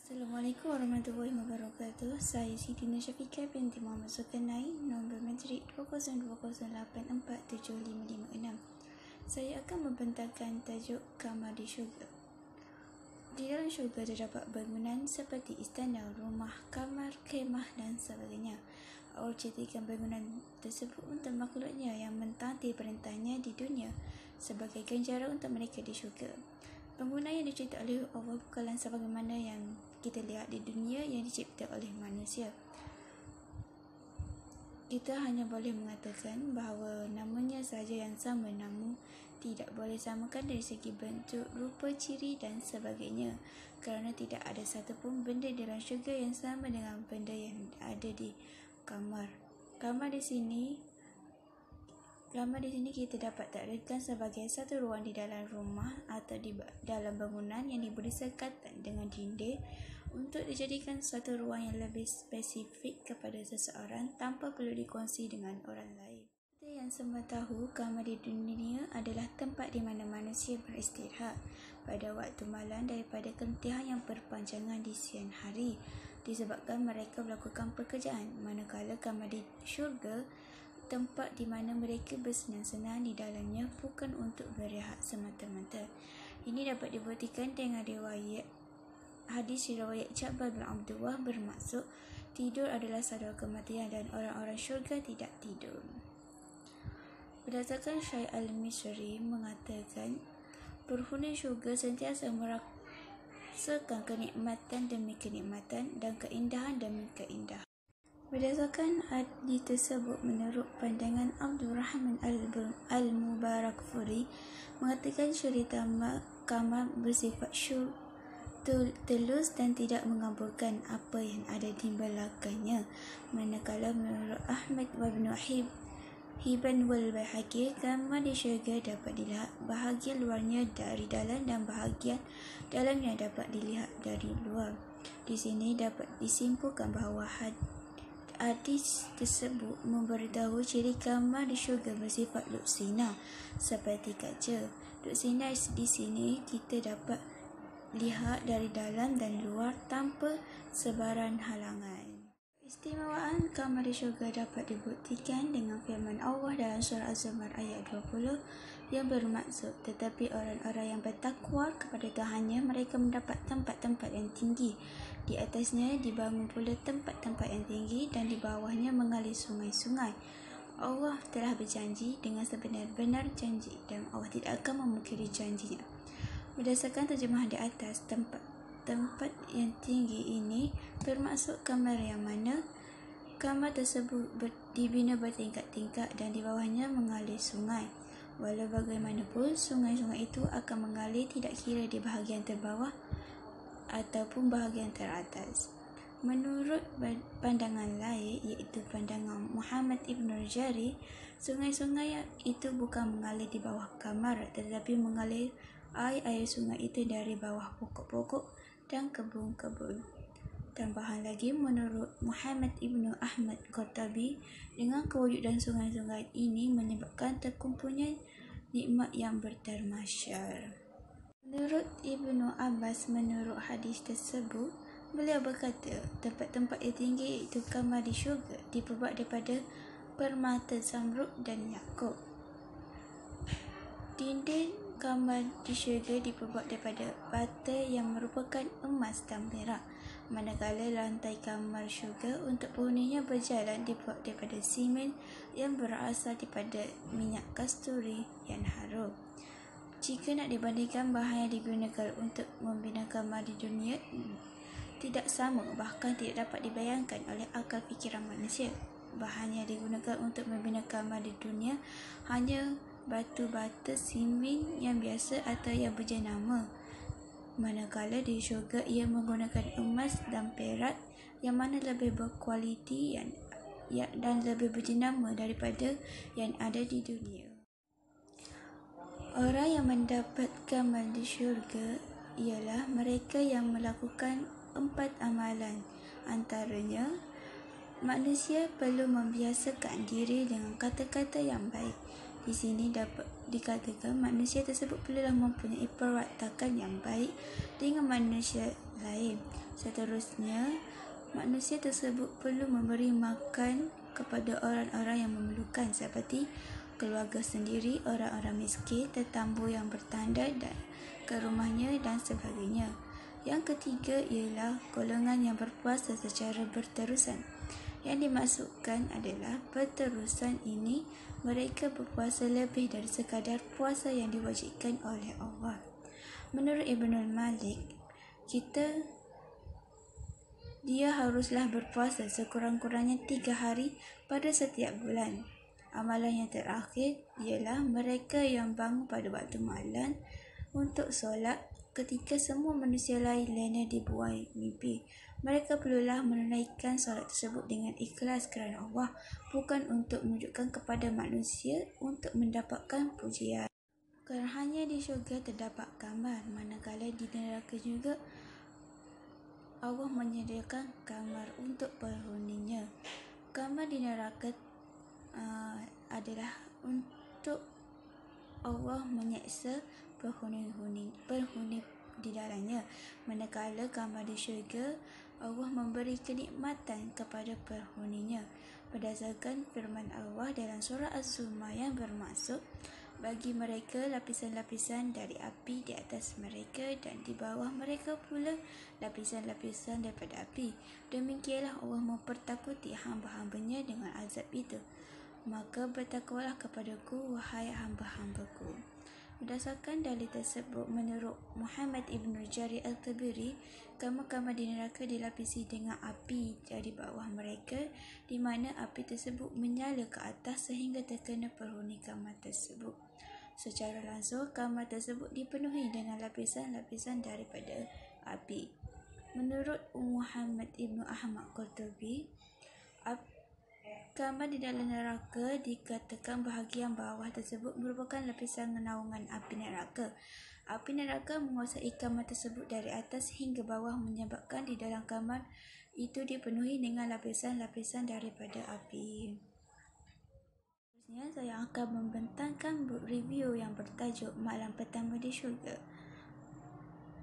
Assalamualaikum warahmatullahi wabarakatuh. Saya Siti Nursyafika binti Muhammad Zulkarnain, nombor matrik 2020847556. Saya akan membentangkan tajuk Kamar di Syurga. Di dalam syurga terdapat bangunan seperti istana, rumah, kamar, kemah dan sebagainya. Allah ciptakan bangunan tersebut untuk makhluknya yang mentaati perintahnya di dunia sebagai ganjaran untuk mereka di syurga. Bangunan yang dicipta oleh Allah bukanlah sebagaimana yang kita lihat di dunia yang dicipta oleh manusia. Kita hanya boleh mengatakan bahawa namanya sahaja yang sama, namun tidak boleh samakan dari segi bentuk, rupa, ciri dan sebagainya, kerana tidak ada satu pun benda dalam syurga yang sama dengan benda yang ada di kamar. Kamar di sini kita dapat takdirkan sebagai satu ruang di dalam rumah atau di dalam bangunan yang diberi sekatan dengan dinding untuk dijadikan satu ruang yang lebih spesifik kepada seseorang tanpa perlu dikongsi dengan orang lain. Seperti yang semua tahu, kamar di dunia adalah tempat di mana manusia beristirahat pada waktu malam daripada keletihan yang berpanjangan di siang hari disebabkan mereka melakukan pekerjaan, manakala kamar di syurga tempat di mana mereka bersenang-senang di dalamnya bukan untuk berehat semata-mata. Ini dapat dibuktikan dengan hadis riwayat Jabir bin Abdullah bermaksud tidur adalah sadar kematian dan orang-orang syurga tidak tidur. Berdasarkan Syekh Al-Misri mengatakan penghuni syurga sentiasa merasakan kenikmatan demi kenikmatan dan keindahan demi keindahan. Berdasarkan hadis tersebut, menurut pandangan Abdul Rahman Al-Mubarakfuri mengatakan cerita kamar bersifat telus dan tidak mengaburkan apa yang ada di belakangnya, manakala menurut Ahmad bin Hibban wal Baihaqi, kamar di syurga dapat dilihat bahagian luarnya dari dalam dan bahagian dalamnya dapat dilihat dari luar. Di sini dapat disimpulkan bahawa hadis tersebut memberitahu ciri kamar di syurga bersifat luksina seperti kaca. Luksina di sini kita dapat lihat dari dalam dan luar tanpa sebaran halangan. Istimewaan kamar di syurga dapat dibuktikan dengan firman Allah dalam surah Az-Zumar ayat 20 yang bermaksud, tetapi orang-orang yang bertakwa kepada Tuhannya mereka mendapat tempat-tempat yang tinggi. Di atasnya dibangun pula tempat-tempat yang tinggi dan di bawahnya mengalir sungai-sungai. Allah telah berjanji dengan sebenar-benar janji dan Allah tidak akan memungkiri janjinya. Berdasarkan terjemahan di atas, tempat yang tinggi ini bermaksud kamar yang mana kamar tersebut dibina bertingkat-tingkat dan di bawahnya mengalir sungai. Walau bagaimanapun, sungai-sungai itu akan mengalir tidak kira di bahagian terbawah ataupun bahagian teratas. Menurut pandangan lain, iaitu pandangan Muhammad Ibn Jari, sungai-sungai itu bukan mengalir di bawah kamar, tetapi mengalir air sungai itu dari bawah pokok-pokok dan kebun-kebun. Tambahan lagi, menurut Muhammad Ibn Ahmad Qurtabi, dengan kewujudan sungai-sungai ini menyebabkan terkumpulnya nikmat yang bertermasyar. Menurut Ibnu Abbas, menurut hadis tersebut, beliau berkata, tempat-tempat yang tinggi iaitu kamar di syurga diperbuat daripada permata zamrud dan yakut. Dinding kamar di syurga diperbuat daripada bata yang merupakan emas dan perak, manakala lantai kamar syurga untuk penghuninya berjalan dibuat daripada simen yang berasal daripada minyak kasturi yang harum. Jika nak dibandingkan, bahan yang digunakan untuk membina kamar di dunia tidak sama, bahkan tidak dapat dibayangkan oleh akal fikiran manusia. Bahan yang digunakan untuk membina kamar di dunia hanya batu bata simen yang biasa atau yang berjenama, manakala di syurga ia menggunakan emas dan perak yang mana lebih berkualiti dan lebih berjenama daripada yang ada di dunia. Orang yang mendapat kamar di syurga ialah mereka yang melakukan 4 amalan. Antaranya, manusia perlu membiasakan diri dengan kata-kata yang baik. Di sini dapat dikatakan manusia tersebut perlulah mempunyai perwatakan yang baik dengan manusia lain. Seterusnya, manusia tersebut perlu memberi makan kepada orang-orang yang memerlukan seperti keluarga sendiri, orang-orang miskin, tetamu yang bertanda dan ke rumahnya dan sebagainya. Yang ketiga ialah golongan yang berpuasa secara berterusan. Yang dimaksudkan adalah berterusan ini mereka berpuasa lebih dari sekadar puasa yang diwajibkan oleh Allah. Menurut Ibnul Malik, dia haruslah berpuasa sekurang-kurangnya 3 hari pada setiap bulan. Amalan yang terakhir ialah mereka yang bangun pada waktu malam untuk solat ketika semua manusia lain lena dibuai mimpi. Mereka perlulah menunaikan solat tersebut dengan ikhlas kerana Allah, bukan untuk menunjukkan kepada manusia untuk mendapatkan pujian. Bukan hanya di syurga terdapat kamar, manakala di neraka juga Allah menyediakan kamar untuk penghuninya. Kamar di neraka adalah untuk Allah menyeksa penghuni di dalamnya, manakala kamar di syurga Allah memberi kenikmatan kepada penghuninya. Berdasarkan firman Allah dalam surah Az-Zumar yang bermaksud, bagi mereka lapisan-lapisan dari api di atas mereka dan di bawah mereka pula lapisan-lapisan daripada api. Demikianlah Allah mempertakuti hamba-hambanya dengan azab itu. Maka bertakwalah kepadaku, wahai hamba-hambaku. Berdasarkan dalil tersebut, menurut Muhammad Ibn Jarir Al-Tabari, kamar-kamar di neraka dilapisi dengan api dari bawah mereka, di mana api tersebut menyala ke atas sehingga terkena penghuni kamar tersebut. Secara langsung, kamar tersebut dipenuhi dengan lapisan-lapisan daripada api. Menurut Muhammad Ibn Ahmad Qurtubi, kamar di dalam neraka dikatakan bahagian bawah tersebut merupakan lapisan naungan api neraka. Api neraka menguasai kamar tersebut dari atas hingga bawah, menyebabkan di dalam kamar itu dipenuhi dengan lapisan-lapisan daripada api. Seterusnya, saya akan membentangkan review yang bertajuk Malam Pertama di Syurga.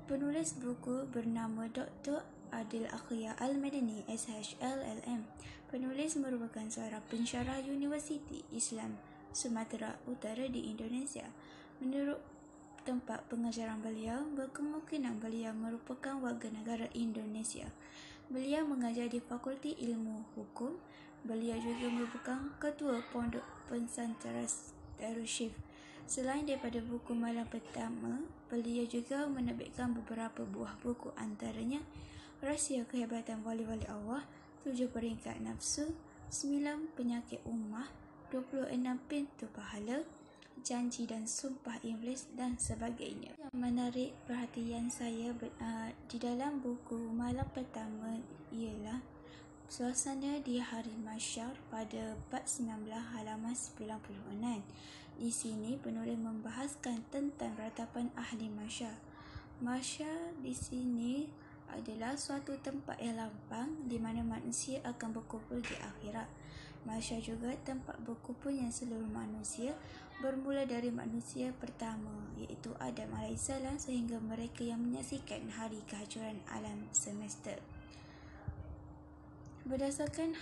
Penulis buku bernama Dr. Adil Akhyar Al-Madani, SHLLM. Penulis merupakan seorang pensyarah Universiti Islam Sumatera Utara di Indonesia. Menurut tempat pengajaran beliau, berkemungkinan beliau merupakan warga negara Indonesia. Beliau mengajar di Fakulti Ilmu Hukum. Beliau juga merupakan ketua Pondok Pesantren Darul Syif. Selain daripada buku Malam Pertama, beliau juga menerbitkan beberapa buah buku, antaranya Rahsia Kehebatan Wali-Wali Allah, 7 Peringkat Nafsu, 9 Penyakit Ummah, 26 Pintu Pahala, Janji dan Sumpah Iblis dan sebagainya. Yang menarik perhatian saya di dalam buku Malam Pertama ialah suasana di hari mahsyar pada bab 19 halaman 96. Di sini penulis membahaskan tentang ratapan ahli mahsyar. Mahsyar di sini adalah suatu tempat yang lapang di mana manusia akan berkumpul di akhirat. Mahsyar juga tempat berkumpulnya seluruh manusia, bermula dari manusia pertama iaitu Adam AS sehingga mereka yang menyaksikan hari kehancuran alam semesta. Berdasarkan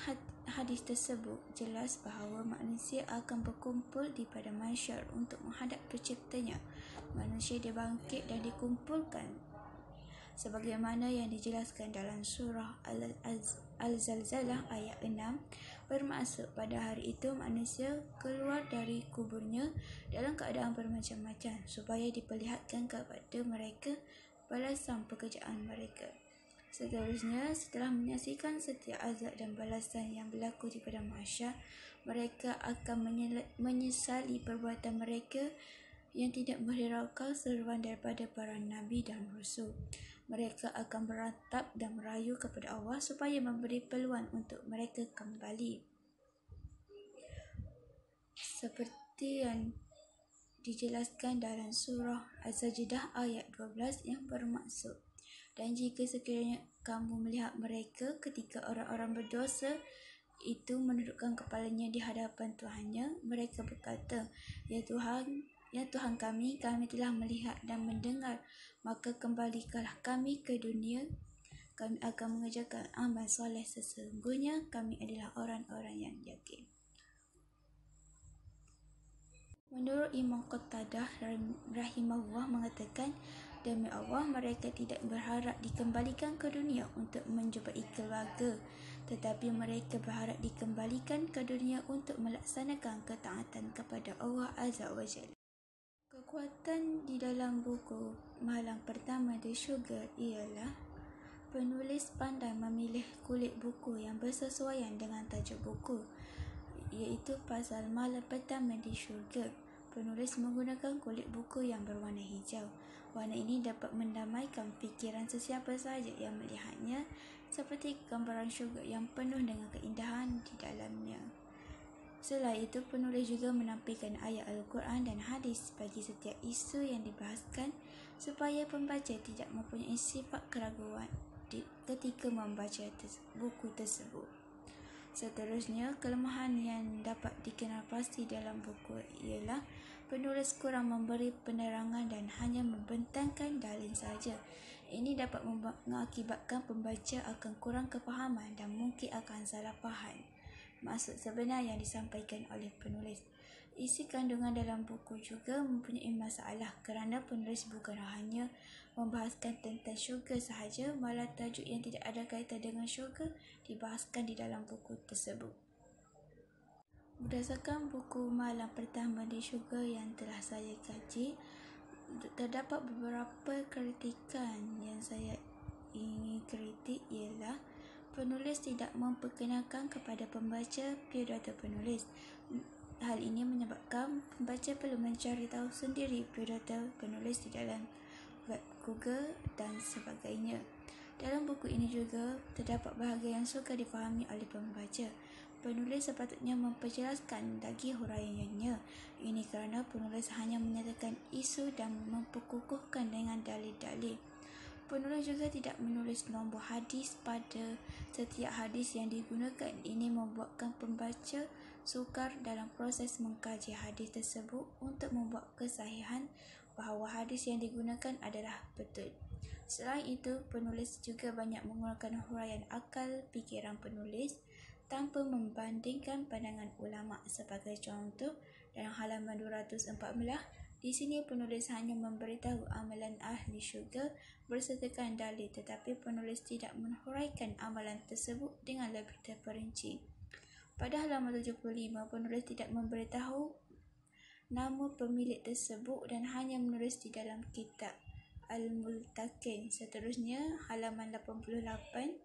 hadis tersebut, jelas bahawa manusia akan berkumpul di pada mahsyar untuk menghadap penciptanya. Manusia dibangkit dan dikumpulkan sebagaimana yang dijelaskan dalam surah Al-Zalzalah ayat 6, bermaksud pada hari itu manusia keluar dari kuburnya dalam keadaan bermacam-macam supaya diperlihatkan kepada mereka balasan pekerjaan mereka. Seterusnya, setelah menyaksikan setiap azab dan balasan yang berlaku di padang mahsyar, mereka akan menyesali perbuatan mereka yang tidak menghiraukan seruan daripada para nabi dan rasul. Mereka akan beratap dan merayu kepada Allah supaya memberi peluang untuk mereka kembali. Seperti yang dijelaskan dalam surah Az-Sajdah ayat 12 yang bermaksud, dan jika sekiranya kamu melihat mereka ketika orang-orang berdosa itu menundukkan kepalanya di hadapan Tuhannya, mereka berkata, Ya Tuhan kami telah melihat dan mendengar, maka kembalikanlah kami ke dunia Kami akan mengerjakan amal soleh, sesungguhnya kami adalah orang-orang yang yakin. Menurut Imam Qatadah rahimahullah mengatakan, demi Allah mereka tidak berharap dikembalikan ke dunia untuk menjumpai keluarga, tetapi mereka berharap dikembalikan ke dunia untuk melaksanakan ketaatan kepada Allah Azza wa Jalla. Kekuatan di dalam buku Malam Pertama di Syurga ialah penulis pandai memilih kulit buku yang bersesuaian dengan tajuk buku, iaitu pasal Malam Pertama di Syurga. Penulis menggunakan kulit buku yang berwarna hijau. Warna ini dapat mendamaikan fikiran sesiapa sahaja yang melihatnya, seperti gambaran syurga yang penuh dengan keindahan di dalamnya. Selain itu, penulis juga menampilkan ayat Al-Quran dan hadis bagi setiap isu yang dibahaskan, supaya pembaca tidak mempunyai sifat keraguan ketika membaca buku tersebut. Seterusnya, kelemahan yang dapat dikenal pasti dalam buku ialah penulis kurang memberi penerangan dan hanya membentangkan dalil saja. Ini dapat mengakibatkan pembaca akan kurang kefahaman dan mungkin akan salah faham maksud sebenar yang disampaikan oleh penulis. Isi kandungan dalam buku juga mempunyai masalah kerana penulis bukan hanya membahaskan tentang syurga sahaja, malah tajuk yang tidak ada kaitan dengan syurga dibahaskan di dalam buku tersebut. Berdasarkan buku Malam Pertama di Syurga yang telah saya kaji, terdapat beberapa kritikan yang saya ingin kritik ialah penulis tidak memperkenalkan kepada pembaca biodata penulis. Hal ini menyebabkan pembaca perlu mencari tahu sendiri biodata penulis di dalam web Google dan sebagainya. Dalam buku ini juga terdapat bahagian yang sukar difahami oleh pembaca. Penulis sepatutnya memperjelaskan lagi huraiannya. Ini kerana penulis hanya menyatakan isu dan memperkukuhkan dengan dalil-dalil. Penulis juga tidak menulis nombor hadis pada setiap hadis yang digunakan. Ini membuatkan pembaca sukar dalam proses mengkaji hadis tersebut untuk membuat kesahihan bahawa hadis yang digunakan adalah betul. Selain itu, penulis juga banyak menggunakan huraian akal fikiran penulis tanpa membandingkan pandangan ulama. Sebagai contoh, dalam halaman 214, di sini penulis hanya memberitahu amalan ahli syurga bersertakan dalil, tetapi penulis tidak menghuraikan amalan tersebut dengan lebih terperinci. Pada halaman 75, penulis tidak memberitahu nama pemilik tersebut dan hanya menulis di dalam kitab Al-Multakin. Seterusnya, halaman 88,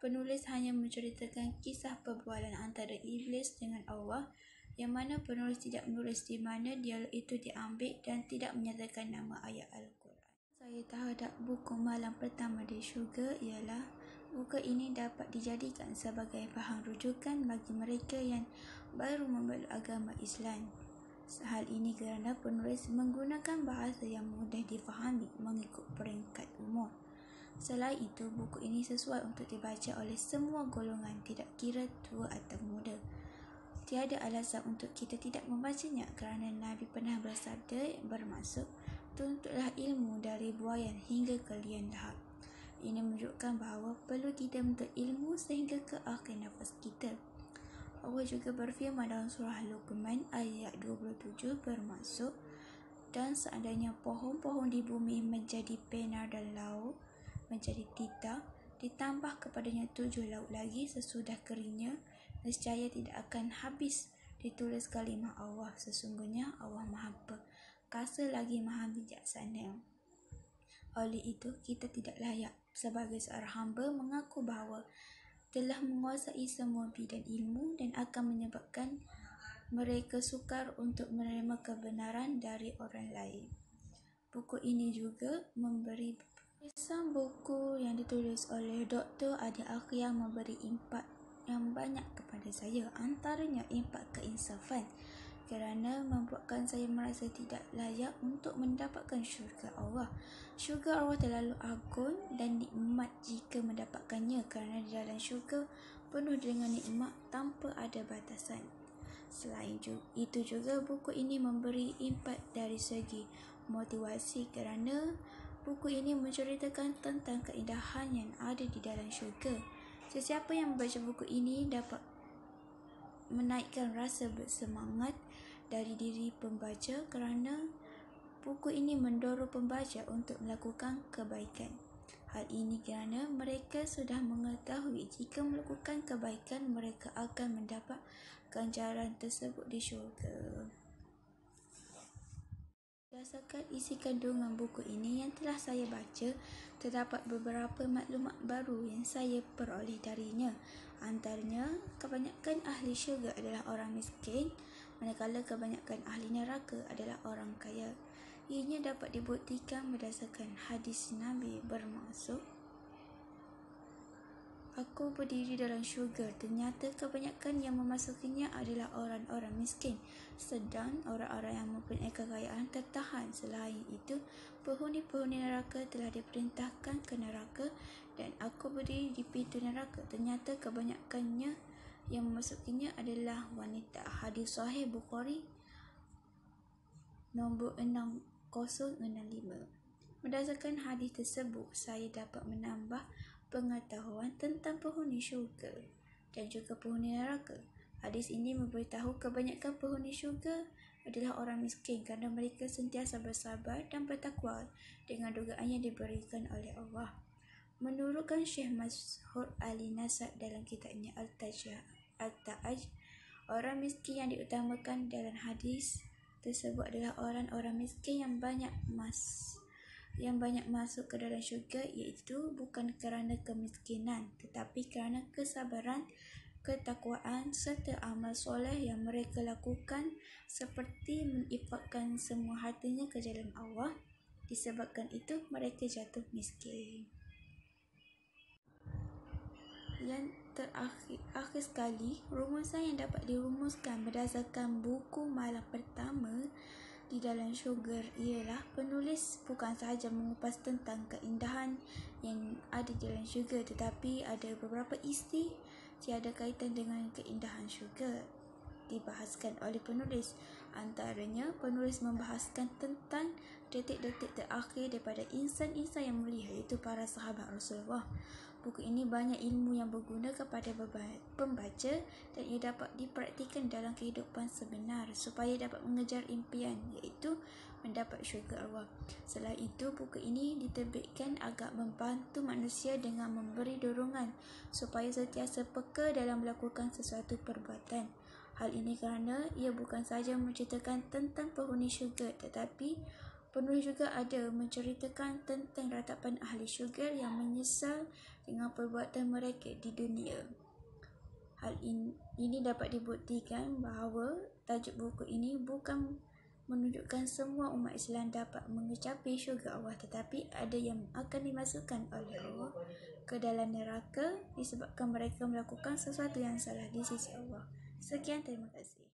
penulis hanya menceritakan kisah perbualan antara iblis dengan Allah, yang mana penulis tidak menulis di mana dialog itu diambil dan tidak menyatakan nama ayat Al-Quran. Saya terhadap buku Malam Pertama di Syurga ialah buku ini dapat dijadikan sebagai bahan rujukan bagi mereka yang baru memeluk agama Islam. Hal ini kerana penulis menggunakan bahasa yang mudah difahami mengikut peringkat umur. Selain itu, buku ini sesuai untuk dibaca oleh semua golongan, tidak kira tua atau muda. Tiada alasan untuk kita tidak membacanya kerana Nabi pernah bersabda bermaksud, tuntutlah ilmu dari buayan hingga ke lian lahat. Ini menunjukkan bahawa perlu kita menuntut ilmu sehingga ke akhir nafas kita. Allah juga berfirman dalam surah Luqman ayat 27 bermaksud, dan seandainya pohon-pohon di bumi menjadi pena dan laut menjadi titah, ditambah kepadanya 7 laut lagi sesudah keringnya, nescaya tidak akan habis ditulis kalimah Allah. Sesungguhnya Allah Maha Perkasa lagi Maha Bijaksana. Oleh itu, kita tidak layak sebagai seorang hamba mengaku bahawa telah menguasai semua bidang ilmu dan akan menyebabkan mereka sukar untuk menerima kebenaran dari orang lain. Buku ini juga memberi pesan buku yang ditulis oleh Dr. Adi Akhyar memberi impak yang banyak kepada saya, antaranya impak keinsafan kerana membuatkan saya merasa tidak layak untuk mendapatkan syurga Allah. Syurga Allah terlalu agung dan nikmat jika mendapatkannya, kerana di dalam syurga penuh dengan nikmat tanpa ada batasan. Selain itu juga buku ini memberi impak dari segi motivasi kerana Buku ini menceritakan tentang keindahan yang ada di dalam syurga. Sesiapa yang membaca buku ini dapat menaikkan rasa bersemangat dari diri pembaca kerana buku ini mendorong pembaca untuk melakukan kebaikan. Hal ini kerana mereka sudah mengetahui jika melakukan kebaikan mereka akan mendapat ganjaran tersebut di syurga. Berdasarkan isi kandungan buku ini yang telah saya baca, terdapat beberapa maklumat baru yang saya peroleh darinya. Antaranya, kebanyakan ahli syurga adalah orang miskin, manakala kebanyakan ahli neraka adalah orang kaya. Ianya dapat dibuktikan berdasarkan hadis Nabi bermaksud, "Aku berdiri dalam syurga, ternyata kebanyakan yang memasukinya adalah orang-orang miskin, sedang orang-orang yang mempunyai kekayaan tertahan. Selain itu, penghuni-penghuni neraka telah diperintahkan ke neraka, dan aku berdiri di pintu neraka, ternyata kebanyakannya yang memasukinya adalah wanita." Hadis Sahih Bukhari nombor 6065. Berdasarkan hadis tersebut, saya dapat menambah pengetahuan tentang penghuni syurga dan juga penghuni neraka. Hadis ini memberitahu kebanyakan penghuni syurga adalah orang miskin kerana mereka sentiasa bersabar dan bertakwa dengan dugaan yang diberikan oleh Allah. Menurutkan Syekh Mashhur Ali Nasab dalam kitabnya Al-Ta'aj, orang miskin yang diutamakan dalam hadis tersebut adalah orang-orang miskin yang banyak masuk ke dalam syurga, iaitu bukan kerana kemiskinan tetapi kerana kesabaran, ketakwaan serta amal soleh yang mereka lakukan, seperti menginfakkan semua hartanya ke jalan Allah. Disebabkan itu mereka jatuh miskin. Yang terakhir sekali, rumusan yang dapat dirumuskan berdasarkan buku malam pertama di dalam syurga ialah penulis bukan sahaja mengupas tentang keindahan yang ada di dalam syurga, tetapi ada beberapa isti tiada kaitan dengan keindahan syurga dibahaskan oleh penulis. Antaranya, penulis membahaskan tentang detik-detik terakhir daripada insan-insan yang mulia, iaitu para sahabat Rasulullah. Buku ini banyak ilmu yang berguna kepada pembaca dan ia dapat dipraktikkan dalam kehidupan sebenar supaya dapat mengejar impian, iaitu mendapat syurga Allah. Selain itu, buku ini diterbitkan agar membantu manusia dengan memberi dorongan supaya sentiasa peka dalam melakukan sesuatu perbuatan. Hal ini kerana ia bukan sahaja menceritakan tentang penghuni syurga, tetapi penulis juga ada menceritakan tentang ratapan ahli syurga yang menyesal dengan perbuatan mereka di dunia. Hal ini dapat dibuktikan bahawa tajuk buku ini bukan menunjukkan semua umat Islam dapat mencapai syurga Allah, tetapi ada yang akan dimasukkan oleh Allah ke dalam neraka disebabkan mereka melakukan sesuatu yang salah di sisi Allah. Sekian, terima kasih.